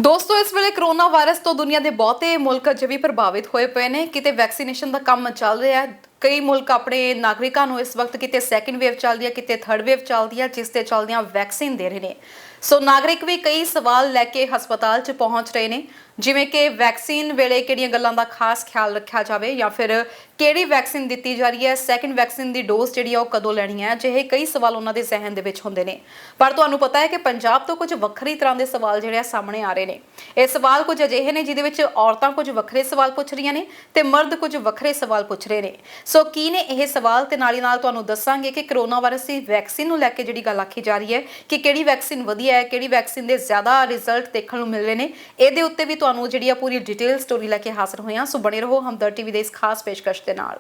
ਦੋਸਤੋ ਇਸ ਵੇਲੇ ਕਰੋਨਾ ਵਾਇਰਸ ਤੋਂ ਦੁਨੀਆ ਦੇ ਬਹੁਤੇ ਮੁਲਕ ਅਜੇ ਵੀ ਪ੍ਰਭਾਵਿਤ ਹੋਏ ਪਏ ਨੇ। ਕਿਤੇ ਵੈਕਸੀਨੇਸ਼ਨ ਦਾ ਕੰਮ ਚੱਲ ਰਿਹਾ ਹੈ। ਕਈ ਮੁਲਕ ਆਪਣੇ ਨਾਗਰਿਕਾਂ ਨੂੰ ਇਸ ਵਕਤ ਕਿਤੇ ਸੈਕੰਡ ਵੇਵ ਚੱਲਦੀ ਹੈ, ਕਿਤੇ ਥਰਡ ਵੇਵ ਚੱਲਦੀ ਹੈ, ਜਿਸ ਤੇ ਚੱਲਦਿਆਂ ਵੈਕਸੀਨ ਦੇ ਰਹੇ ਨੇ। ਸੋ ਨਾਗਰਿਕ ਵੀ ਕਈ ਸਵਾਲ ਲੈ ਕੇ ਹਸਪਤਾਲ 'ਚ ਪਹੁੰਚ ਰਹੇ ਨੇ, ਜਿਵੇਂ ਕਿ ਵੈਕਸੀਨ ਵੇਲੇ ਕਿਹੜੀਆਂ ਗੱਲਾਂ ਦਾ ਖਾਸ ਖਿਆਲ ਰੱਖਿਆ ਜਾਵੇ ਜਾਂ ਫਿਰ ਕਿਹੜੀ ਵੈਕਸੀਨ ਦਿੱਤੀ ਜਾ ਰਹੀ ਹੈ, ਸੈਕੰਡ ਵੈਕਸੀਨ ਦੀ ਡੋਜ਼ ਜਿਹੜੀ ਆ ਉਹ ਕਦੋਂ ਲੈਣੀ ਹੈ। ਅਜਿਹੇ ਕਈ ਸਵਾਲ ਉਹਨਾਂ ਦੇ ਜ਼ਿਹਨ ਦੇ ਵਿੱਚ ਹੁੰਦੇ ਨੇ। ਪਰ ਤੁਹਾਨੂੰ ਪਤਾ ਹੈ ਕਿ ਪੰਜਾਬ ਤੋਂ ਕੁਝ ਵੱਖਰੀ ਤਰ੍ਹਾਂ ਦੇ ਸਵਾਲ ਜਿਹੜੇ ਆ ਸਾਹਮਣੇ ਆ ਰਹੇ ਨੇ। ਇਹ ਸਵਾਲ ਕੁਝ ਅਜਿਹੇ ਨੇ ਜਿਹਦੇ ਵਿੱਚ ਔਰਤਾਂ ਕੁਝ ਵੱਖਰੇ ਸਵਾਲ ਪੁੱਛ ਰਹੀਆਂ ਨੇ ਤੇ ਮਰਦ ਕੁਝ ਵੱਖਰੇ ਸਵਾਲ ਪੁੱਛ ਰਹੇ ਨੇ। ਸੋ ਕੀ ਨੇ ਇਹ ਸਵਾਲ ਤੇ ਨਾਲ ਹੀ ਨਾਲ ਤੁਹਾਨੂੰ ਦੱਸਾਂਗੇ ਕਿ ਕਰੋਨਾ ਵਾਇਰਸ ਦੀ ਵੈਕਸੀਨ ਨੂੰ ਲੈ ਕੇ ਜਿਹੜੀ ਗੱਲ ਆਖੀ ਜਾ ਰਹੀ ਹੈ ਕਿ ਕਿਹੜੀ ਵੈਕਸੀਨ ਵਧੀਆ ਹੈ, ਕਿਹੜੀ ਵੈਕਸੀਨ ਦੇ ਜ਼ਿਆਦਾ ਰਿਜ਼ਲਟ ਦੇਖਣ ਨੂੰ ਮਿਲ ਰਹੇ ਨੇ, ਇਹਦੇ ਉੱਤੇ ਵੀ ਤੁਹਾਨੂੰ ਜਿਹੜੀ ਆ ਪੂਰੀ ਡਿਟੇਲ ਸਟੋਰੀ ਲੈ ਕੇ ਹਾਜ਼ਰ ਹੋਏ ਹਾਂ। ਸੋ ਬਣੇ ਰਹੋ ਹਮਦਰਦ ਟੀਵੀ ਦੇ ਇਸ ਖਾਸ ਪੇਸ਼ਕਸ਼ ਦੇ ਨਾਲ।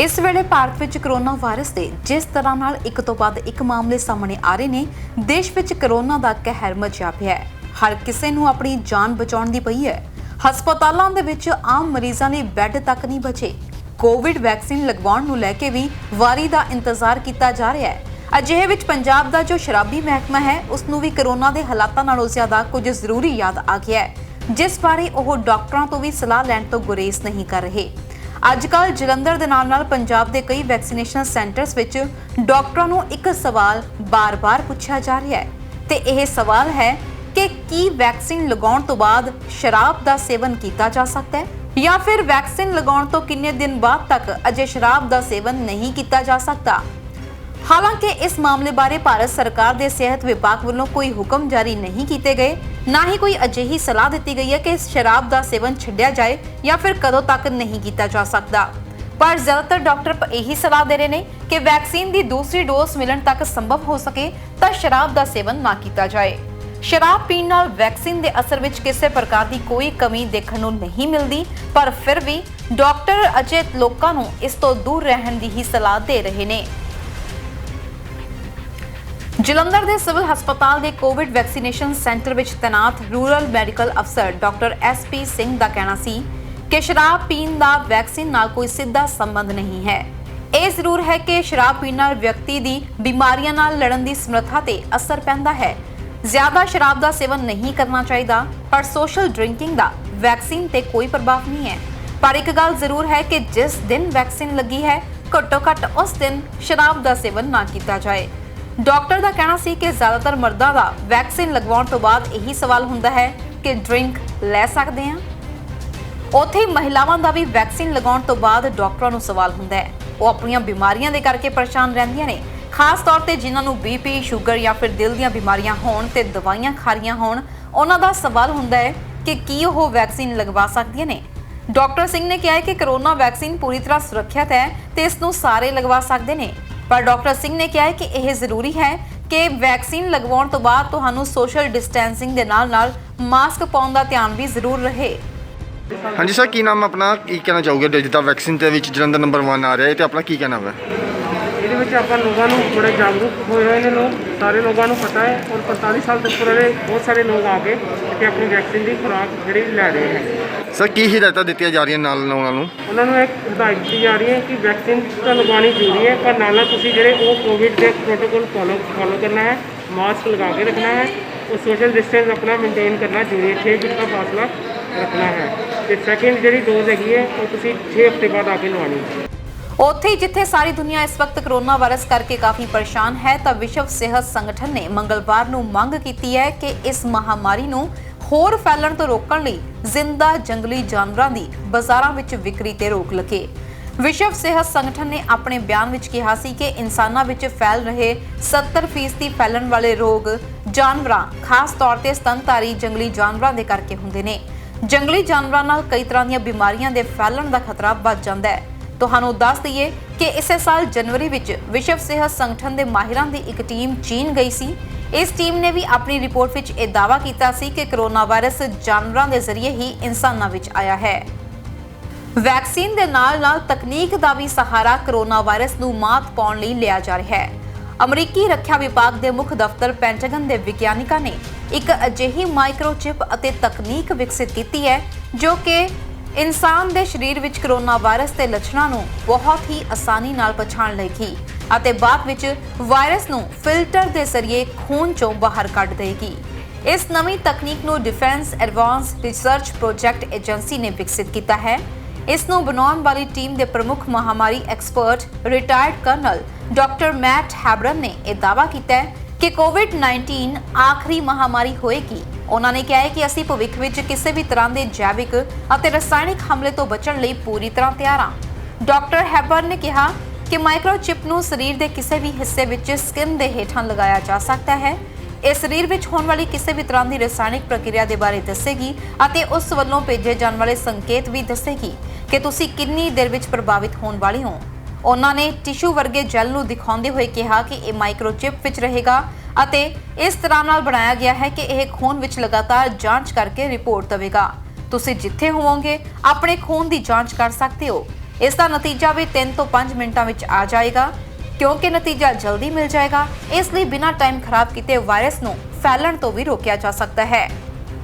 ਇਸ ਵੇਲੇ ਭਾਰਤ ਵਿੱਚ ਕਰੋਨਾ ਵਾਇਰਸ ਦੇ ਜਿਸ ਤਰ੍ਹਾਂ ਨਾਲ ਇੱਕ ਤੋਂ ਬਾਅਦ ਇੱਕ ਮਾਮਲੇ ਸਾਹਮਣੇ ਆ ਰਹੇ ਨੇ, ਦੇਸ਼ ਵਿੱਚ ਕਰੋਨਾ ਦਾ ਕਹਿਰ ਮਚਿਆ ਪਿਆ ਹੈ। ਹਰ ਕਿਸੇ ਨੂੰ ਆਪਣੀ ਜਾਨ ਬਚਾਉਣ ਦੀ ਪਈ ਹੈ। ਹਸਪਤਾਲਾਂ ਦੇ ਵਿੱਚ ਆਮ ਮਰੀਜ਼ਾਂ ਲਈ ਬੈੱਡ ਤੱਕ ਨਹੀਂ ਬਚੇ। ਕੋਵਿਡ ਵੈਕਸੀਨ ਲਗਵਾਉਣ ਨੂੰ ਲੈ ਕੇ ਵੀ ਵਾਰੀ ਦਾ ਇੰਤਜ਼ਾਰ ਕੀਤਾ ਜਾ ਰਿਹਾ ਹੈ। ਅਜਿਹੇ ਵਿੱਚ ਪੰਜਾਬ ਦਾ ਜੋ ਸ਼ਰਾਬੀ ਮਹਿਕਮਾ ਹੈ, ਉਸ ਨੂੰ ਵੀ ਕਰੋਨਾ ਦੇ ਹਾਲਾਤਾਂ ਨਾਲੋਂ ਜ਼ਿਆਦਾ ਕੁਝ ਜ਼ਰੂਰੀ ਯਾਦ ਆ ਗਿਆ ਹੈ, ਜਿਸ ਬਾਰੇ ਉਹ ਡਾਕਟਰਾਂ ਤੋਂ ਵੀ ਸਲਾਹ ਲੈਣ ਤੋਂ ਗੁਰੇਜ਼ ਨਹੀਂ ਕਰ ਰਹੇ। ਅੱਜ-ਕੱਲ੍ਹ ਜਲੰਧਰ ਦੇ ਨਾਲ-ਨਾਲ ਪੰਜਾਬ ਦੇ ਕਈ ਵੈਕਸੀਨੇਸ਼ਨ ਸੈਂਟਰਸ ਵਿੱਚ ਡਾਕਟਰਾਂ ਨੂੰ ਇੱਕ ਸਵਾਲ ਬਾਰ-ਬਾਰ ਪੁੱਛਿਆ ਜਾ ਰਿਹਾ ਹੈ ਤੇ ਇਹ ਸਵਾਲ ਹੈ ਕਿ ਕੀ ਵੈਕਸੀਨ ਲਗਾਉਣ ਤੋਂ ਬਾਅਦ ਸ਼ਰਾਬ ਦਾ ਸੇਵਨ ਕੀਤਾ ਜਾ ਸਕਦਾ ਹੈ ਜਾਂ ਫਿਰ ਵੈਕਸੀਨ ਲਗਾਉਣ ਤੋਂ ਕਿੰਨੇ ਦਿਨ ਬਾਅਦ ਤੱਕ ਅਜੇ ਸ਼ਰਾਬ ਦਾ ਸੇਵਨ ਨਹੀਂ ਕੀਤਾ ਜਾ ਸਕਦਾ। ਹਾਲਾਂਕਿ ਇਸ ਮਾਮਲੇ ਬਾਰੇ ਭਾਰਤ ਸਰਕਾਰ ਦੇ ਸਿਹਤ ਵਿਭਾਗ ਵੱਲੋਂ ਕੋਈ ਹੁਕਮ ਜਾਰੀ ਨਹੀਂ ਕੀਤੇ ਗਏ, ਨਾ ਹੀ ਕੋਈ ਅਜਿਹੀ ਸਲਾਹ ਦਿੱਤੀ ਗਈ ਹੈ ਕਿ ਸ਼ਰਾਬ ਦਾ ਸੇਵਨ ਛੱਡਿਆ ਜਾਏ ਜਾਂ ਫਿਰ ਕਦੋਂ ਤੱਕ ਨਹੀਂ ਕੀਤਾ ਜਾ ਸਕਦਾ। ਪਰ ਜ਼ਿਆਦਾਤਰ ਡਾਕਟਰ ਇਹੀ ਸਲਾਹ ਦੇ ਰਹੇ ਨੇ ਕਿ ਵੈਕਸੀਨ ਦੀ ਦੂਸਰੀ ਡੋਜ਼ ਮਿਲਣ ਤੱਕ ਸੰਭਵ ਹੋ ਸਕੇ ਤਾਂ ਸ਼ਰਾਬ ਦਾ ਸੇਵਨ ਨਾ ਕੀਤਾ ਜਾਏ। ਸ਼ਰਾਬ ਪੀਣ ਨਾਲ ਵੈਕਸੀਨ ਦੇ ਅਸਰ ਵਿੱਚ ਕਿਸੇ ਪ੍ਰਕਾਰ ਦੀ ਕੋਈ ਕਮੀ ਦੇਖਣ ਨੂੰ ਨਹੀਂ ਮਿਲਦੀ, ਪਰ ਫਿਰ ਵੀ ਡਾਕਟਰ ਅਜੇ ਲੋਕਾਂ ਨੂੰ ਇਸ ਤੋਂ ਦੂਰ ਰਹਿਣ ਦੀ ਹੀ ਸਲਾਹ ਦੇ ਰਹੇ ਨੇ। ਜਲੰਧਰ ਦੇ ਸਿਵਲ ਹਸਪਤਾਲ ਦੇ ਕੋਵਿਡ ਵੈਕਸੀਨੇਸ਼ਨ ਸੈਂਟਰ ਵਿੱਚ ਤੈਨਾਤ ਰੂਰਲ ਮੈਡੀਕਲ ਅਫਸਰ ਡਾਕਟਰ SP ਸਿੰਘ ਦਾ ਕਹਿਣਾ ਸੀ ਕਿ ਸ਼ਰਾਬ ਪੀਣ ਦਾ ਵੈਕਸੀਨ ਨਾਲ ਕੋਈ ਸਿੱਧਾ ਸੰਬੰਧ ਨਹੀਂ ਹੈ। ਇਹ ਜ਼ਰੂਰ ਹੈ ਕਿ ਸ਼ਰਾਬ ਪੀਣ ਨਾਲ ਵਿਅਕਤੀ ਦੀ ਬਿਮਾਰੀਆਂ ਨਾਲ ਲੜਨ ਦੀ ਸਮਰੱਥਾ ਤੇ ਅਸਰ ਪੈਂਦਾ ਹੈ। ਜ਼ਿਆਦਾ ਸ਼ਰਾਬ ਦਾ ਸੇਵਨ ਨਹੀਂ ਕਰਨਾ ਚਾਹੀਦਾ, ਪਰ ਸੋਸ਼ਲ ਡਰਿੰਕਿੰਗ ਦਾ ਵੈਕਸੀਨ ਤੇ ਕੋਈ ਪ੍ਰਭਾਵ ਨਹੀਂ ਹੈ। ਪਰ ਇੱਕ ਗੱਲ ਜ਼ਰੂਰ ਹੈ ਕਿ ਜਿਸ ਦਿਨ ਵੈਕਸੀਨ ਲੱਗੀ ਹੈ, ਘੱਟੋ ਘੱਟ ਉਸ ਦਿਨ ਸ਼ਰਾਬ ਦਾ ਸੇਵਨ ਨਾ ਕੀਤਾ ਜਾਏ। ਡਾਕਟਰ ਦਾ ਕਹਿਣਾ ਸੀ ਕਿ ਜ਼ਿਆਦਾਤਰ ਮਰਦਾਂ ਦਾ ਵੈਕਸੀਨ ਲਗਵਾਉਣ ਤੋਂ ਬਾਅਦ ਇਹੀ ਸਵਾਲ ਹੁੰਦਾ ਹੈ ਕਿ ਡਰਿੰਕ ਲੈ ਸਕਦੇ ਹਾਂ। ਉੱਥੇ ਮਹਿਲਾਵਾਂ ਦਾ ਵੀ ਵੈਕਸੀਨ ਲਗਾਉਣ ਤੋਂ ਬਾਅਦ ਡਾਕਟਰਾਂ ਨੂੰ ਸਵਾਲ ਹੁੰਦਾ ਹੈ। ਉਹ ਆਪਣੀਆਂ ਬਿਮਾਰੀਆਂ ਦੇ ਕਰਕੇ ਪਰੇਸ਼ਾਨ ਰਹਿੰਦੀਆਂ ਨੇ, ਖਾਸ ਤੌਰ ਤੇ ਜਿਨ੍ਹਾਂ ਨੂੰ BP, ਸ਼ੂਗਰ ਜਾਂ ਫਿਰ ਦਿਲ ਦੀਆਂ ਬਿਮਾਰੀਆਂ ਹੋਣ ਤੇ ਦਵਾਈਆਂ ਖਾ ਰਹੀਆਂ ਹੋਣ। ਉਹਨਾਂ ਦਾ ਸਵਾਲ ਹੁੰਦਾ ਹੈ ਕਿ ਕੀ ਉਹ ਵੈਕਸੀਨ ਲਗਵਾ ਸਕਦੀਆਂ ਨੇ। ਡਾਕਟਰ ਸਿੰਘ ਨੇ ਕਿਹਾ ਹੈ ਕਿ ਕਰੋਨਾ ਵੈਕਸੀਨ ਪੂਰੀ ਤਰ੍ਹਾਂ ਸੁਰੱਖਿਅਤ ਹੈ ਤੇ ਇਸ ਨੂੰ ਸਾਰੇ ਲਗਵਾ ਸਕਦੇ ਨੇ। ਪਰ ਡਾਕਟਰ ਸਿੰਘ ਨੇ ਕਿਹਾ ਹੈ ਕਿ ਇਹ ਜ਼ਰੂਰੀ ਹੈ ਕਿ ਵੈਕਸੀਨ ਲਗਵਾਉਣ ਤੋਂ ਬਾਅਦ ਤੁਹਾਨੂੰ ਸੋਸ਼ਲ ਡਿਸਟੈਂਸਿੰਗ ਦੇ ਨਾਲ-ਨਾਲ ਮਾਸਕ ਪਾਉਣ ਦਾ ਧਿਆਨ ਵੀ ਜ਼ਰੂਰ ਰਹੇ। ਹਾਂਜੀ ਸਰ, ਕੀ ਨਾਮ ਆਪਣਾ, ਕੀ ਕਹਿਣਾ ਚਾਹੋਗੇ ਜਿੱਦਾਂ ਵੈਕਸੀਨ ਦੇ ਵਿੱਚ ਜਲੰਧਰ ਨੰਬਰ 1 ਆ ਰਿਹਾ ਹੈ ਤੇ ਆਪਣਾ ਕੀ ਕਹਿਣਾ ਹੈ? ਇਹਦੇ ਵਿੱਚ ਆਪਾਂ ਲੋਕਾਂ ਨੂੰ ਬੜੇ ਜਾਗਰੂਕ ਹੋਏ ਹੋਏ ਨੇ। ਲੋਕ ਸਾਰੇ ਲੋਕਾਂ ਨੂੰ ਪਤਾ ਹੈ ਔਰ 45 ਸਾਲ ਤੋਂ ਉੱਪਰ ਵਾਲੇ ਬਹੁਤ ਸਾਰੇ ਲੋਕ ਆ ਕੇ ਇੱਥੇ ਆਪਣੀ ਵੈਕਸੀਨ ਦੀ ਖੁਰਾਕ ਜਿਹੜੀ ਲੈ ਰਹੇ ਹੈ। ਸਰ ਕੀ ਹਿਦਾਇਤਾਂ ਦਿੱਤੀਆਂ ਜਾ ਰਹੀਆਂ ਨਾਲ ਉਹਨਾਂ ਨੂੰ ਇੱਕ ਹਦਾਇਤ ਦਿੱਤੀ ਜਾ ਰਹੀ ਹੈ ਕਿ ਵੈਕਸੀਨ ਤਾਂ ਲਗਵਾਉਣੀ ਜ਼ਰੂਰੀ ਹੈ, ਪਰ ਨਾਲ ਤੁਸੀਂ ਜਿਹੜੇ ਉਹ ਕੋਵਿਡ ਦੇ ਪ੍ਰੋਟੋਕੋਲ ਫੋਲੋ ਕਰਨਾ ਹੈ, ਮਾਸਕ ਲਗਾ ਕੇ ਰੱਖਣਾ ਹੈ, ਉਹ ਸੋਸ਼ਲ ਡਿਸਟੈਂਸ ਆਪਣਾ ਮੇਨਟੇਨ ਕਰਨਾ ਜ਼ਰੂਰੀ ਹੈ, 6 ਫੁੱਟ ਦਾ ਫਾਸਲਾ ਰੱਖਣਾ ਹੈ ਤੇ ਸੈਕਿੰਡ ਜਿਹੜੀ ਡੋਜ਼ ਹੈਗੀ ਹੈ ਉਹ ਤੁਸੀਂ 6 ਹਫ਼ਤੇ ਬਾਅਦ ਆ ਕੇ ਲਵਾਉਣੀ ਹੈ। ਉੱਥੇ ਜਿੱਥੇ ਸਾਰੀ ਦੁਨੀਆ ਇਸ ਵਕਤ ਕਰੋਨਾ ਵਾਇਰਸ ਕਰਕੇ ਕਾਫੀ ਪਰੇਸ਼ਾਨ ਹੈ, ਤਾਂ ਵਿਸ਼ਵ ਸਿਹਤ ਸੰਗਠਨ ਨੇ ਮੰਗਲਵਾਰ ਨੂੰ ਮੰਗ ਕੀਤੀ ਹੈ ਕਿ ਇਸ ਮਹਾਮਾਰੀ ਨੂੰ ਹੋਰ ਫੈਲਣ ਤੋਂ ਰੋਕਣ ਲਈ ਜ਼ਿੰਦਾ ਜੰਗਲੀ ਜਾਨਵਰਾਂ ਦੀ ਬਾਜ਼ਾਰਾਂ ਵਿੱਚ ਵਿਕਰੀ ਤੇ ਰੋਕ ਲੱਗੇ। ਵਿਸ਼ਵ ਸਿਹਤ ਸੰਗਠਨ ਨੇ ਆਪਣੇ ਬਿਆਨ ਵਿੱਚ ਕਿਹਾ ਸੀ ਕਿ ਇਨਸਾਨਾਂ ਵਿੱਚ ਫੈਲ ਰਹੇ 70% ਫੈਲਣ ਵਾਲੇ ਰੋਗ ਜਾਨਵਰਾਂ, ਖਾਸ ਤੌਰ ਤੇ ਸਤਨਧਾਰੀ ਜੰਗਲੀ ਜਾਨਵਰਾਂ ਦੇ ਕਰਕੇ ਹੁੰਦੇ ਨੇ। ਜੰਗਲੀ ਜਾਨਵਰਾਂ ਨਾਲ ਕਈ ਤਰ੍ਹਾਂ ਦੀਆਂ ਬਿਮਾਰੀਆਂ ਦੇ ਫੈਲਣ ਦਾ ਖਤਰਾ ਵੱਧ ਜਾਂਦਾ ਹੈ। ਤੁਹਾਨੂੰ ਦੱਸ ਦਈਏ ਕਿ ਇਸੇ ਸਾਲ ਜਨਵਰੀ ਵਿੱਚ ਵਿਸ਼ਵ ਸਿਹਤ ਸੰਗਠਨ ਦੇ ਮਾਹਿਰਾਂ ਦੀ ਇੱਕ ਟੀਮ ਚੀਨ ਗਈ ਸੀ। ਇਸ ਟੀਮ ਨੇ ਵੀ ਆਪਣੀ ਰਿਪੋਰਟ ਵਿੱਚ ਇਹ ਦਾਅਵਾ ਕੀਤਾ ਸੀ ਕਿ ਕਰੋਨਾ ਵਾਇਰਸ ਜਾਨਵਰਾਂ ਦੇ ਜ਼ਰੀਏ ਹੀ ਇਨਸਾਨਾਂ ਵਿੱਚ ਆਇਆ ਹੈ। ਵੈਕਸੀਨ ਦੇ ਨਾਲ-ਨਾਲ ਤਕਨੀਕ ਦਾ ਵੀ ਸਹਾਰਾ ਕਰੋਨਾ ਵਾਇਰਸ ਨੂੰ ਮਾਤ ਪਾਉਣ ਲਈ ਲਿਆ ਜਾ ਰਿਹਾ ਹੈ। ਅਮਰੀਕੀ ਰੱਖਿਆ ਵਿਭਾਗ ਦੇ ਮੁੱਖ ਦਫ਼ਤਰ ਪੈਂਟਾਗਨ ਦੇ ਵਿਗਿਆਨੀਆਂ ਨੇ ਇੱਕ ਅਜਿਹੀ ਮਾਈਕਰੋਚਿਪ ਅਤੇ ਤਕਨੀਕ ਵਿਕਸਿਤ ਕੀਤੀ ਹੈ ਜੋ ਕਿ ਇਨਸਾਨ ਦੇ ਸਰੀਰ ਵਿੱਚ ਕਰੋਨਾ ਵਾਇਰਸ ਦੇ ਲੱਛਣਾਂ ਨੂੰ ਬਹੁਤ ਹੀ ਆਸਾਨੀ ਨਾਲ ਪਛਾਣ ਲਏਗੀ ਅਤੇ ਬਾਅਦ ਵਿੱਚ ਵਾਇਰਸ ਨੂੰ ਫਿਲਟਰ ਦੇ ਜ਼ਰੀਏ ਖੂਨ ਚੋਂ ਬਾਹਰ ਕੱਢ ਦੇਗੀ। ਇਸ ਨਵੀਂ ਤਕਨੀਕ ਨੂੰ defence advance research project agency ਨੇ ਵਿਕਸਿਤ ਕੀਤਾ ਹੈ। ਇਸ ਨੂੰ ਬਣਾਉਣ ਵਾਲੀ ਟੀਮ ਦੇ ਪ੍ਰਮੁੱਖ ਮਹਾਮਾਰੀ expert retired colonel doctor Matt Hepburn ਨੇ ਇਹ ਦਾਅਵਾ ਕੀਤਾ ਹੈ ਕਿ ਕੋਵਿਡ-19 ਆਖਰੀ ਮਹਾਮਾਰੀ ਹੋਏਗੀ। ਉਹਨਾਂ ਨੇ ਕਿਹਾ ਹੈ ਕਿ ਅਸੀਂ ਭਵਿੱਖ ਵਿੱਚ ਕਿਸੇ ਵੀ ਤਰ੍ਹਾਂ ਦੇ ਜੈਵਿਕ ਅਤੇ ਰਸਾਇਣਿਕ ਹਮਲੇ ਤੋਂ ਬਚਣ ਲਈ ਪੂਰੀ ਤਰ੍ਹਾਂ ਤਿਆਰ ਹਾਂ। ਡਾਕਟਰ ਹੈਬਰਨ ਨੇ ਕਿਹਾ ਕਿ ਮਾਈਕਰੋਚਿਪ ਨੂੰ ਸਰੀਰ ਦੇ ਕਿਸੇ ਵੀ ਹਿੱਸੇ ਵਿੱਚ ਸਕਿਨ ਦੇ ਹੇਠਾਂ ਲਗਾਇਆ ਜਾ ਸਕਦਾ ਹੈ। ਇਹ ਸਰੀਰ ਵਿੱਚ ਹੋਣ ਵਾਲੀ ਕਿਸੇ ਵੀ ਤਰ੍ਹਾਂ ਦੀ ਰਸਾਇਣਿਕ ਪ੍ਰਕਿਰਿਆ ਦੇ ਬਾਰੇ ਦੱਸੇਗੀ ਅਤੇ ਉਸ ਵੱਲੋਂ ਭੇਜੇ ਜਾਣ ਵਾਲੇ ਸੰਕੇਤ ਵੀ ਦੱਸੇਗੀ ਕਿ ਤੁਸੀਂ ਕਿੰਨੀ ਦੇਰ ਵਿੱਚ ਪ੍ਰਭਾਵਿਤ ਹੋਣ ਵਾਲੇ ਹੋ। ਉਹਨਾਂ ਨੇ ਟਿਸ਼ੂ ਵਰਗੇ ਜੈਲ ਨੂੰ ਦਿਖਾਉਂਦੇ ਹੋਏ ਕਿਹਾ ਕਿ ਇਹ ਮਾਈਕਰੋਚਿਪ ਵਿੱਚ ਰਹੇਗਾ ਅਤੇ ਇਸ ਤਰ੍ਹਾਂ ਨਾਲ ਬਣਾਇਆ ਗਿਆ ਹੈ ਕਿ ਇਹ ਖੂਨ ਵਿੱਚ ਲਗਾਤਾਰ ਜਾਂਚ ਕਰਕੇ ਰਿਪੋਰਟ ਦੇਵੇਗਾ। ਤੁਸੀਂ ਜਿੱਥੇ ਹੋਵੋਗੇ ਆਪਣੇ ਖੂਨ ਦੀ ਜਾਂਚ ਕਰ ਸਕਦੇ ਹੋ। ਇਸ ਦਾ ਨਤੀਜਾ ਵੀ 3 ਤੋਂ 5 ਮਿੰਟਾਂ ਵਿੱਚ ਆ ਜਾਏਗਾ। ਕਿਉਂਕਿ ਨਤੀਜਾ ਜਲਦੀ ਮਿਲ ਜਾਏਗਾ, ਇਸ ਲਈ ਬਿਨਾਂ ਟਾਈਮ ਖਰਾਬ ਕੀਤੇ ਵਾਇਰਸ ਨੂੰ ਫੈਲਣ ਤੋਂ ਵੀ ਰੋਕਿਆ ਜਾ ਸਕਦਾ ਹੈ।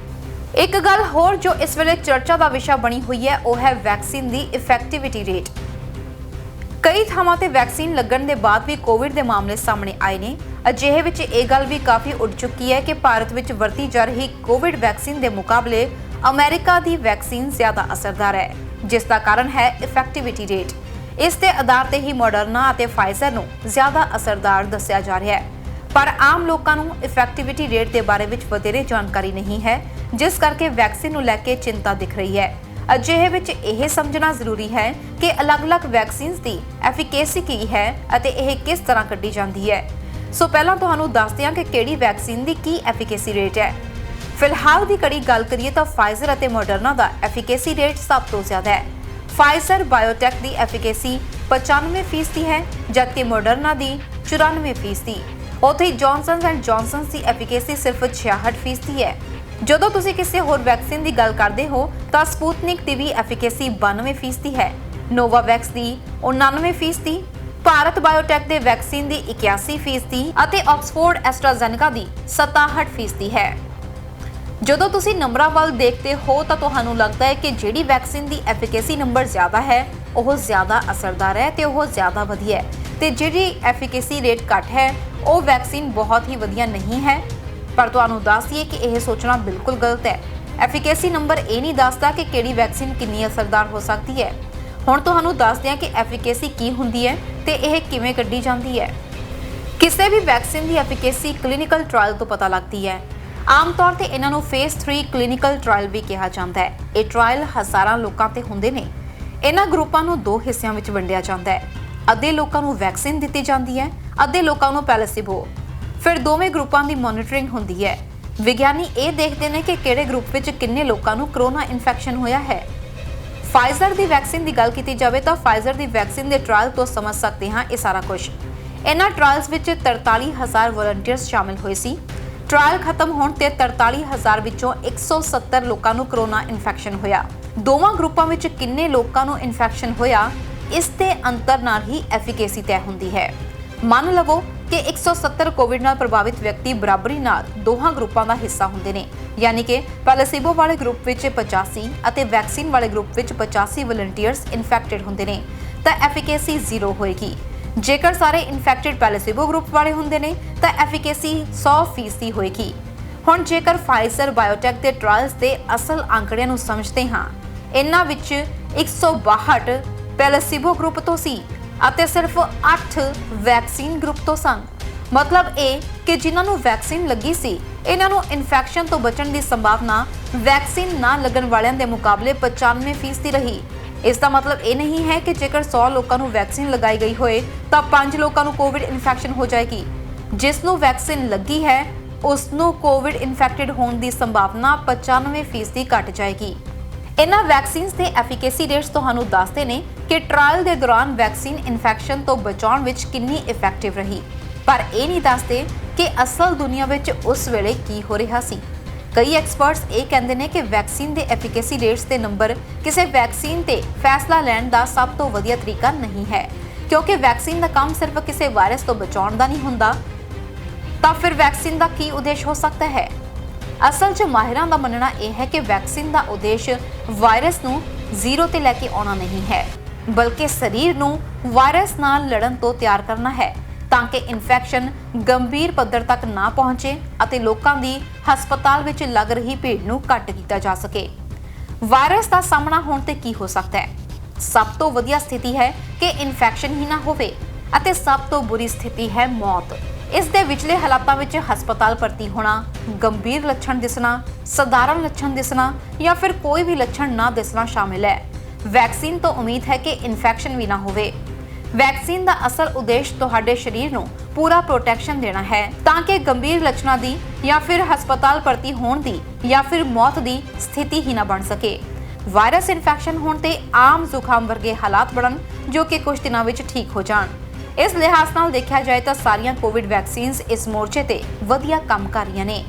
ਇੱਕ ਗੱਲ ਹੋਰ ਜੋ ਇਸ ਵੇਲੇ ਚਰਚਾ ਦਾ ਵਿਸ਼ਾ ਬਣੀ ਹੋਈ ਹੈ ਉਹ ਹੈ ਵੈਕਸੀਨ ਦੀ ਇਫੈਕਟਿਵਿਟੀ ਰੇਟ। ਕਈ ਥਾਵਾਂ ਤੇ ਵੈਕਸੀਨ ਲੱਗਣ ਦੇ ਬਾਅਦ ਵੀ ਕੋਵਿਡ ਦੇ ਮਾਮਲੇ ਸਾਹਮਣੇ ਆਏ ਨੇ। ਅਜਿਹੇ ਵਿੱਚ ਇਹ ਗੱਲ ਵੀ ਕਾਫੀ ਉੱਡ ਚੁੱਕੀ ਹੈ ਕਿ ਭਾਰਤ ਵਿੱਚ ਵਰਤੀ ਜਾ ਰਹੀ ਕੋਵਿਡ ਵੈਕਸੀਨ ਦੇ ਮੁਕਾਬਲੇ ਅਮਰੀਕਾ ਦੀ ਵੈਕਸੀਨ ਜ਼ਿਆਦਾ ਅਸਰਦਾਰ ਹੈ, ਜਿਸ ਦਾ ਕਾਰਨ ਹੈ ਇਫੈਕਟਿਵਿਟੀ ਰੇਟ। ਇਸ ਦੇ ਆਧਾਰ ਤੇ ਹੀ ਮੋਡਰਨਾ ਅਤੇ ਫਾਈਜ਼ਰ ਨੂੰ ਜ਼ਿਆਦਾ ਅਸਰਦਾਰ ਦੱਸਿਆ ਜਾ ਰਿਹਾ ਹੈ, ਪਰ ਆਮ ਲੋਕਾਂ ਨੂੰ ਇਫੈਕਟਿਵਿਟੀ ਰੇਟ ਦੇ ਬਾਰੇ ਵਿੱਚ ਵਧੇਰੇ ਜਾਣਕਾਰੀ ਨਹੀਂ ਹੈ, ਜਿਸ ਕਰਕੇ ਵੈਕਸੀਨ ਨੂੰ ਲੈ ਕੇ ਚਿੰਤਾ ਦਿਖ ਰਹੀ ਹੈ। ਅਜਿਹੇ ਵਿੱਚ ਇਹ ਸਮਝਣਾ ਜ਼ਰੂਰੀ ਹੈ ਕਿ ਅਲੱਗ-ਅਲੱਗ ਵੈਕਸੀਨਸ ਦੀ ਐਫੀਕੇਸੀ ਕੀ ਹੈ ਅਤੇ ਇਹ ਕਿਸ ਤਰ੍ਹਾਂ ਕੱਢੀ ਜਾਂਦੀ ਹੈ। ਸੋ ਪਹਿਲਾਂ ਤੁਹਾਨੂੰ ਦੱਸਦੇ ਹਾਂ ਕਿ ਕਿਹੜੀ ਵੈਕਸੀਨ ਦੀ ਕੀ ਐਫੀਕੇਸੀ ਰੇਟ ਹੈ। ਫਿਲਹਾਲ ਦੀ ਕੜੀ ਗੱਲ ਕਰੀਏ ਤਾਂ ਫਾਈਜ਼ਰ ਅਤੇ ਮੋਡਰਨਾ ਦਾ ਐਫੀਕੇਸੀ ਰੇਟ ਸਭ ਤੋਂ ਜ਼ਿਆਦਾ ਹੈ। ਫਾਈਜ਼ਰ ਬਾਇਓਟੈਕ ਦੀ ਐਫੀਕੇਸੀ 95% ਹੈ, ਜਦਕਿ ਮੋਡਰਨਾ ਦੀ 94%। ਉੱਥੇ ਜੌਨਸਨ ਐਂਡ ਜੌਨਸਨ ਦੀ ਐਫੀਕੇਸੀ ਸਿਰਫ 66% ਹੈ। ਜਦੋਂ ਤੁਸੀਂ ਕਿਸੇ ਹੋਰ ਵੈਕਸੀਨ ਦੀ ਗੱਲ ਕਰਦੇ ਹੋ ਤਾਂ ਸਪੁਤਨਿਕ ਦੀ ਵੀ ਐਫੀਕੇਸੀ 92% ਹੈ, ਨੋਵਾਵੈਕਸ ਦੀ 99%, ਭਾਰਤ ਬਾਇਓਟੈਕ ਦੇ ਵੈਕਸੀਨ ਦੀ 81% ਅਤੇ ਆਕਸਫੋਰਡ ਐਸਟਰਾਜ਼ੈਨੇਕਾ ਦੀ 67% ਹੈ। ਜਦੋਂ ਤੁਸੀਂ ਨੰਬਰਾਂ ਵੱਲ ਦੇਖਦੇ ਹੋ ਤਾਂ ਤੁਹਾਨੂੰ ਲੱਗਦਾ ਹੈ ਕਿ ਜਿਹੜੀ ਵੈਕਸੀਨ ਦੀ ਐਫੀਕੇਸੀ ਨੰਬਰ ਜ਼ਿਆਦਾ ਹੈ ਉਹ ਜ਼ਿਆਦਾ ਅਸਰਦਾਰ ਹੈ ਤੇ ਉਹ ਜ਼ਿਆਦਾ ਵਧੀਆ ਹੈ, ਤੇ ਜਿਹੜੀ ਐਫੀਕੇਸੀ ਰੇਟ ਘੱਟ ਹੈ ਉਹ ਵੈਕਸੀਨ ਬਹੁਤ ਹੀ ਵਧੀਆ ਨਹੀਂ ਹੈ। ਪਰ ਤੁਹਾਨੂੰ ਦੱਸ ਦਈਏ ਕਿ ਇਹ ਸੋਚਣਾ ਬਿਲਕੁਲ ਗਲਤ ਹੈ। ਐਫੀਕੇਸੀ ਨੰਬਰ ਇਹ ਨਹੀਂ ਦੱਸਦਾ ਕਿ ਕਿਹੜੀ ਵੈਕਸੀਨ ਕਿੰਨੀ ਅਸਰਦਾਰ ਹੋ ਸਕਦੀ ਹੈ। ਹੁਣ ਤੁਹਾਨੂੰ ਦੱਸਦੇ ਹਾਂ ਕਿ ਐਫੀਕੇਸੀ ਕੀ ਹੁੰਦੀ ਹੈ ਤੇ ਇਹ ਕਿਵੇਂ ਕੱਢੀ ਜਾਂਦੀ ਹੈ। ਕਿਸੇ ਵੀ ਵੈਕਸੀਨ ਦੀ ਐਫੀਕੇਸੀ ਕਲੀਨਿਕਲ ਟ੍ਰਾਇਲ ਤੋਂ ਪਤਾ ਲੱਗਦੀ ਹੈ। ਆਮ ਤੌਰ ਤੇ ਇਹਨਾਂ ਨੂੰ ਫੇਜ਼ 3 ਕਲੀਨਿਕਲ ਟ੍ਰਾਇਲ ਵੀ ਕਿਹਾ ਜਾਂਦਾ ਹੈ। ਇਹ ਟ੍ਰਾਇਲ ਹਜ਼ਾਰਾਂ ਲੋਕਾਂ ਤੇ ਹੁੰਦੇ ਨੇ। ਇਹਨਾਂ ਗਰੁੱਪਾਂ ਨੂੰ 2 ਹਿੱਸਿਆਂ ਵਿੱਚ ਵੰਡਿਆ ਜਾਂਦਾ ਹੈ। ਅੱਧੇ ਲੋਕਾਂ ਨੂੰ ਵੈਕਸੀਨ ਦਿੱਤੀ ਜਾਂਦੀ ਹੈ, ਅੱਧੇ ਲੋਕਾਂ ਨੂੰ ਪਲੇਸਿਬੋ। ਫਿਰ ਦੋਵੇਂ ਗਰੁੱਪਾਂ ਦੀ ਮੋਨੀਟਰਿੰਗ ਹੁੰਦੀ ਹੈ। ਵਿਗਿਆਨੀ ਇਹ ਦੇਖਦੇ ਨੇ ਕਿ ਕਿਹੜੇ ਗਰੁੱਪ ਵਿੱਚ ਕਿੰਨੇ ਲੋਕਾਂ ਨੂੰ ਕਰੋਨਾ ਇਨਫੈਕਸ਼ਨ ਹੋਇਆ ਹੈ। ਫਾਈਜ਼ਰ ਦੀ ਵੈਕਸੀਨ ਦੀ ਗੱਲ ਕੀਤੀ ਜਾਵੇ ਤਾਂ ਫਾਈਜ਼ਰ ਦੀ ਵੈਕਸੀਨ ਦੇ ਟ੍ਰਾਇਲ ਤੋਂ ਸਮਝ ਸਕਦੇ ਹਾਂ ਇਹ ਸਾਰਾ ਕੁਝ। ਇਹਨਾਂ ਟ੍ਰਾਇਲਸ ਵਿੱਚ 43,000 ਵਲੰਟੀਅਰਸ ਸ਼ਾਮਿਲ ਹੋਏ ਸੀ। ਟ੍ਰਾਇਲ ਖਤਮ ਹੋਣ ਤੇ 43,000 ਵਿੱਚੋਂ 170 ਲੋਕਾਂ ਨੂੰ ਕਰੋਨਾ ਇਨਫੈਕਸ਼ਨ ਹੋਇਆ। ਦੋਵਾਂ ਗਰੁੱਪਾਂ ਵਿੱਚ ਕਿੰਨੇ ਲੋਕਾਂ ਨੂੰ ਇਨਫੈਕਸ਼ਨ ਹੋਇਆ, ਇਸ ਦੇ ਅੰਤਰ ਨਾਲ ਹੀ ਐਫੀਕੇਸੀ ਤੈਅ ਹੁੰਦੀ ਹੈ। ਮੰਨ ਲਵੋ ਕਿ 170 ਕੋਵਿਡ ਨਾਲ ਪ੍ਰਭਾਵਿਤ ਵਿਅਕਤੀ ਬਰਾਬਰੀ ਨਾਲ ਦੋਹਾਂ ਗਰੁੱਪਾਂ ਦਾ ਹਿੱਸਾ ਹੁੰਦੇ ਨੇ, ਯਾਨੀ ਕਿ ਪਲੇਸਿਬੋ ਵਾਲੇ ਗਰੁੱਪ ਵਿੱਚ 85 ਅਤੇ ਵੈਕਸੀਨ ਵਾਲੇ ਗਰੁੱਪ ਵਿੱਚ 85 ਵਲੰਟੀਅਰਸ ਇਨਫੈਕਟਡ ਹੁੰਦੇ ਨੇ, ਤਾਂ ਐਫੀਕੇਸੀ 0 ਹੋਏਗੀ। ਜੇਕਰ ਸਾਰੇ ਇਨਫੈਕਟਡ ਪਲੇਸਿਬੋ ਗਰੁੱਪ ਵਾਲੇ ਹੁੰਦੇ ਨੇ ਤਾਂ ਐਫੀਕੇਸੀ 100% ਹੋਏਗੀ। ਹੁਣ ਜੇਕਰ ਫਾਈਜ਼ਰ ਬਾਇਓਟੈਕ ਦੇ ਟ੍ਰਾਇਲਸ ਦੇ ਅਸਲ ਅੰਕੜਿਆਂ ਨੂੰ ਸਮਝਦੇ ਹਾਂ, ਇਹਨਾਂ ਵਿੱਚ 162 ਪਲੇਸਿਬੋ ਗਰੁੱਪ ਤੋਂ ਸੀ ਅਤੇ ਸਿਰਫ 8 ਵੈਕਸੀਨ ਗਰੁੱਪ ਤੋਂ ਸਨ। ਮਤਲਬ ਇਹ ਕਿ ਜਿਨ੍ਹਾਂ ਨੂੰ ਵੈਕਸੀਨ ਲੱਗੀ ਸੀ ਇਹਨਾਂ ਨੂੰ ਇਨਫੈਕਸ਼ਨ ਤੋਂ ਬਚਣ ਦੀ ਸੰਭਾਵਨਾ ਵੈਕਸੀਨ ਨਾ ਲੱਗਣ ਵਾਲਿਆਂ ਦੇ ਮੁਕਾਬਲੇ 95% ਰਹੀ। ਇਸ ਦਾ ਮਤਲਬ ਇਹ ਨਹੀਂ ਹੈ ਕਿ ਜੇਕਰ 100 ਲੋਕਾਂ ਨੂੰ ਵੈਕਸੀਨ ਲਗਾਈ ਗਈ ਹੋਏ ਤਾਂ 5 ਲੋਕਾਂ ਨੂੰ ਕੋਵਿਡ ਇਨਫੈਕਸ਼ਨ ਹੋ ਜਾਏਗੀ। ਜਿਸ ਨੂੰ ਵੈਕਸੀਨ ਲੱਗੀ ਹੈ ਉਸ ਨੂੰ ਕੋਵਿਡ ਇਨਫੈਕਟਡ ਹੋਣ ਦੀ ਸੰਭਾਵਨਾ 95% ਘਟ ਜਾਏਗੀ। ਇਹਨਾਂ ਵੈਕਸੀਨਸ ਦੇ ਐਫੀਕੇਸੀ ਰੇਟਸ ਤੁਹਾਨੂੰ ਦੱਸਦੇ ਨੇ ਕਿ ਟ੍ਰਾਇਲ ਦੇ ਦੌਰਾਨ ਵੈਕਸੀਨ ਇਨਫੈਕਸ਼ਨ ਤੋਂ ਬਚਾਉਣ ਵਿੱਚ ਕਿੰਨੀ ਇਫੈਕਟਿਵ ਰਹੀ, ਪਰ ਇਹ ਨਹੀਂ ਦੱਸਦੇ ਕਿ ਅਸਲ ਦੁਨੀਆ ਵਿੱਚ ਉਸ ਵੇਲੇ ਕੀ ਹੋ ਰਿਹਾ ਸੀ। ਕਈ ਐਕਸਪਰਟਸ ਇਹ ਕਹਿੰਦੇ ਨੇ ਕਿ ਵੈਕਸੀਨ ਦੇ ਐਫੀਕੇਸੀ ਰੇਟਸ ਦੇ ਨੰਬਰ ਕਿਸੇ ਵੈਕਸੀਨ ਤੇ ਫੈਸਲਾ ਲੈਣ ਦਾ ਸਭ ਤੋਂ ਵਧੀਆ ਤਰੀਕਾ ਨਹੀਂ ਹੈ, ਕਿਉਂਕਿ ਵੈਕਸੀਨ ਦਾ ਕੰਮ ਸਿਰਫ ਕਿਸੇ ਵਾਇਰਸ ਤੋਂ ਬਚਾਉਣ ਦਾ ਨਹੀਂ ਹੁੰਦਾ। ਤਾਂ ਫਿਰ ਵੈਕਸੀਨ ਦਾ ਕੀ ਉਦੇਸ਼ ਹੋ ਸਕਦਾ ਹੈ? ਅਸਲ 'ਚ ਮਾਹਿਰਾਂ ਦਾ ਮੰਨਣਾ ਇਹ ਹੈ ਕਿ ਵੈਕਸੀਨ ਦਾ ਉਦੇਸ਼ ਵਾਇਰਸ ਨੂੰ ਜ਼ੀਰੋ ਤੇ ਲੈ ਕੇ ਆਉਣਾ ਨਹੀਂ ਹੈ, ਬਲਕਿ ਸਰੀਰ ਨੂੰ ਵਾਇਰਸ ਨਾਲ ਲੜਨ ਤੋਂ ਤਿਆਰ ਕਰਨਾ ਹੈ ਤਾਂ ਕਿ ਇਨਫੈਕਸ਼ਨ ਗੰਭੀਰ ਪੱਧਰ ਤੱਕ ਨਾ ਪਹੁੰਚੇ ਅਤੇ ਲੋਕਾਂ ਦੀ ਹਸਪਤਾਲ ਵਿੱਚ ਲੱਗ ਰਹੀ ਭੀੜ ਨੂੰ ਘੱਟ ਕੀਤਾ ਜਾ ਸਕੇ। ਵਾਇਰਸ ਦਾ ਸਾਹਮਣਾ ਹੋਣ ਤੇ ਕੀ ਹੋ ਸਕਦਾ ਹੈ? ਸਭ ਤੋਂ ਵਧੀਆ ਸਥਿਤੀ ਹੈ ਕਿ ਇਨਫੈਕਸ਼ਨ ਹੀ ਨਾ ਹੋਵੇ ਅਤੇ ਸਭ ਤੋਂ ਬੁਰੀ ਸਥਿਤੀ ਹੈ ਮੌਤ। ਇਸ ਦੇ ਵਿਚਲੇ ਹਾਲਾਤਾਂ ਵਿੱਚ ਹਸਪਤਾਲ ਭਰਤੀ ਹੋਣਾ, ਗੰਭੀਰ ਲੱਛਣ ਦਿਸਣਾ, ਸਧਾਰਨ ਲੱਛਣ ਦਿਸਣਾ ਜਾਂ ਫਿਰ ਕੋਈ ਵੀ ਲੱਛਣ ਨਾ ਦਿਸਣਾ ਸ਼ਾਮਿਲ ਹੈ। ਵੈਕਸੀਨ ਤੋਂ ਉਮੀਦ ਹੈ ਕਿ ਇਨਫੈਕਸ਼ਨ ਵੀ ਨਾ ਹੋਵੇ। ਵੈਕਸੀਨ ਦਾ ਅਸਲ ਉਦੇਸ਼ ਤੁਹਾਡੇ ਸਰੀਰ ਨੂੰ ਪੂਰਾ ਪ੍ਰੋਟੈਕਸ਼ਨ ਦੇਣਾ ਹੈ ਤਾਂ ਕਿ ਗੰਭੀਰ ਲੱਛਣਾਂ ਦੀ ਜਾਂ ਫਿਰ ਹਸਪਤਾਲ ਭਰਤੀ ਹੋਣ ਦੀ ਜਾਂ ਫਿਰ ਮੌਤ ਦੀ ਸਥਿਤੀ ਹੀ ਨਾ ਬਣ ਸਕੇ। ਵਾਇਰਸ ਇਨਫੈਕਸ਼ਨ ਹੋਣ ਤੇ ਆਮ ਜ਼ੁਕਾਮ ਵਰਗੇ ਹਾਲਾਤ ਬਣਨ ਜੋ ਕਿ ਕੁਝ ਦਿਨਾਂ ਵਿੱਚ ਠੀਕ ਹੋ ਜਾਣ। ਇਸ ਲਿਹਾਜ਼ ਨਾਲ ਦੇਖਿਆ ਜਾਏ ਤਾਂ ਸਾਰੀਆਂ ਕੋਵਿਡ ਵੈਕਸੀਨਸ ਇਸ ਮੋਰਚੇ ਤੇ ਵਧੀਆ ਕੰਮ ਕਰ ਰਹੀਆਂ ਨੇ।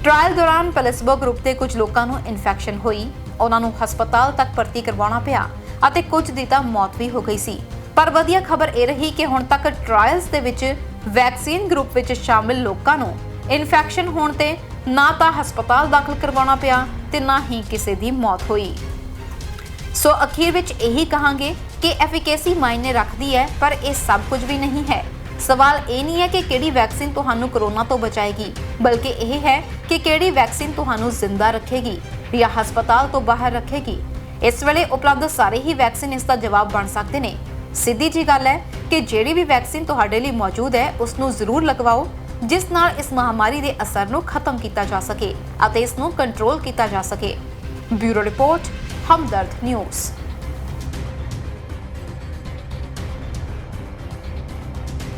ਟ੍ਰਾਇਲ ਦੌਰਾਨ ਪਲੇਸਬੋ ਗਰੁੱਪ ਦੇ ਕੁਝ ਲੋਕਾਂ ਨੂੰ ਇਨਫੈਕਸ਼ਨ ਹੋਈ, ਉਹਨਾਂ ਨੂੰ ਹਸਪਤਾਲ ਤੱਕ ਭਰਤੀ ਕਰਵਾਉਣਾ ਪਿਆ ਅਤੇ ਕੁਝ ਦੀ ਤਾਂ ਮੌਤ ਵੀ ਹੋ ਗਈ ਸੀ। ਪਰ ਵਧੀਆ ਖਬਰ ਇਹ ਰਹੀ ਕਿ ਹੁਣ ਤੱਕ ਟ੍ਰਾਇਲਸ ਦੇ ਵਿੱਚ ਵੈਕਸੀਨ ਗਰੁੱਪ ਵਿੱਚ ਸ਼ਾਮਿਲ ਲੋਕਾਂ ਨੂੰ ਇਨਫੈਕਸ਼ਨ ਹੋਣ ਤੇ ਨਾ ਤਾਂ ਹਸਪਤਾਲ ਦਾਖਲ ਕਰਵਾਉਣਾ ਪਿਆ ਤੇ ਨਾ ਹੀ ਕਿਸੇ ਦੀ ਮੌਤ ਹੋਈ। ਸੋ ਅਖੀਰ ਵਿੱਚ ਇਹੀ ਕਹਾਂਗੇ ਕਿ ਐਫੀਕੇਸੀ ਮਾਇਨੇ ਰੱਖਦੀ ਹੈ, ਪਰ ਇਹ ਸਭ ਕੁਝ ਵੀ ਨਹੀਂ ਹੈ। ਸਵਾਲ ਇਹ ਨਹੀਂ ਹੈ ਕਿ ਕਿਹੜੀ ਵੈਕਸੀਨ ਤੁਹਾਨੂੰ ਕੋਰੋਨਾ ਤੋਂ ਬਚਾਏਗੀ, ਬਲਕਿ ਇਹ ਹੈ ਕਿ ਕਿਹੜੀ ਵੈਕਸੀਨ ਤੁਹਾਨੂੰ ਜ਼ਿੰਦਾ ਰੱਖੇਗੀ ਜਾਂ ਹਸਪਤਾਲ ਤੋਂ ਬਾਹਰ ਰੱਖੇਗੀ। ਇਸ ਵੇਲੇ ਉਪਲਬਧ ਸਾਰੇ ਹੀ ਵੈਕਸੀਨ ਇਸ ਦਾ ਜਵਾਬ ਬਣ ਸਕਦੇ ਨੇ। ਸਿੱਧੀ ਜੀ ਗੱਲ ਹੈ ਕਿ ਜਿਹੜੀ ਵੀ ਵੈਕਸੀਨ ਤੁਹਾਡੇ ਲਈ ਮੌਜੂਦ ਹੈ ਉਸ ਨੂੰ ਜ਼ਰੂਰ ਲਗਵਾਓ, ਜਿਸ ਨਾਲ ਇਸ ਮਹਾਮਾਰੀ ਦੇ ਅਸਰ ਨੂੰ ਖਤਮ ਕੀਤਾ ਜਾ ਸਕੇ ਅਤੇ ਇਸ ਨੂੰ ਕੰਟਰੋਲ ਕੀਤਾ ਜਾ ਸਕੇ। ਬਿਊਰੋ ਰਿਪੋਰਟ, ਹਮਦਰਦ ਨਿਊਜ਼।